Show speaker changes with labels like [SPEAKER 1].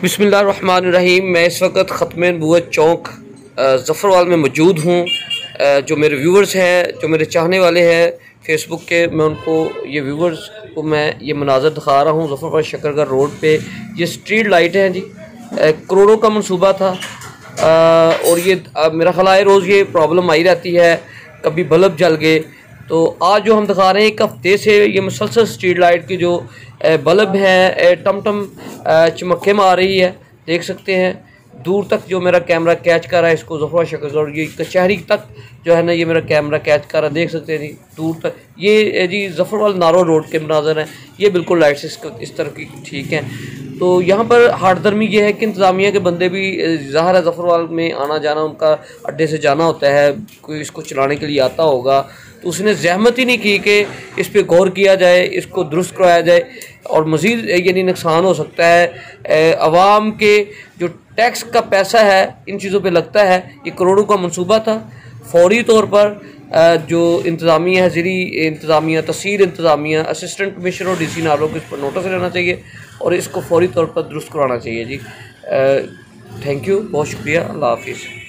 [SPEAKER 1] बिस्मिल्लाहिर्रहमानिर्रहीम। मैं इस वक्त ख़त्म नबूवत चौक ज़फ़रवाल में मौजूद हूँ। जो मेरे व्यूवर्स हैं, जो मेरे चाहने वाले हैं फ़ेसबुक के, मैं उनको ये व्यूवर्स को मैं ये मनाज़र दिखा रहा हूँ। ज़फ़रवाल शकरगढ़ रोड पे ये स्ट्रीट लाइट है जी। करोड़ों का मंसूबा था और ये मेरा ख़्याल है रोज़ ये प्रॉब्लम आई रहती है, कभी बल्ब जल गए। तो आज जो हम दिखा रहे हैं, एक हफ्ते से ये मुसलसल स्ट्रीट लाइट की जो बल्ब हैं टम चमके मार रही है। देख सकते हैं दूर तक जो मेरा कैमरा कैच कर रहा है इसको, ज़फ़रवाल शकरगढ़ ये कचहरी तक जो है ना, ये मेरा कैमरा कैच कर रहा है। देख सकते हैं जी दूर तक ये जी ज़फ़रवाल नारो रोड के मनाज़र हैं। ये बिल्कुल लाइट्स इस तरह की ठीक हैं। तो यहाँ पर हार्दर्मी ये है कि इंतज़ामिया के बंदे भी ज़ाहिर है ज़फ़रवाल में आना जाना, उनका अड्डे से जाना होता है, कोई इसको चलाने के लिए आता होगा, तो उसने ज़हमत ही नहीं की कि इस पर गौर किया जाए, इसको दुरुस्त करवाया जाए। और मज़ीद यानी नुकसान हो सकता है। आवाम के जो टैक्स का पैसा है इन चीज़ों पे लगता है। ये करोड़ों का मंसूबा था। फौरी तौर पर जो इंतज़ामिया है, ज़िली इंतज़ामिया, तहसील इंतज़ामिया, असिस्टेंट कमिश्नर और DC नालों को इस पर नोटिस लेना चाहिए और इसको फौरी तौर पर दुरुस्त कराना चाहिए जी। थैंक यू, बहुत शुक्रिया, अल्लाह हाफिज़।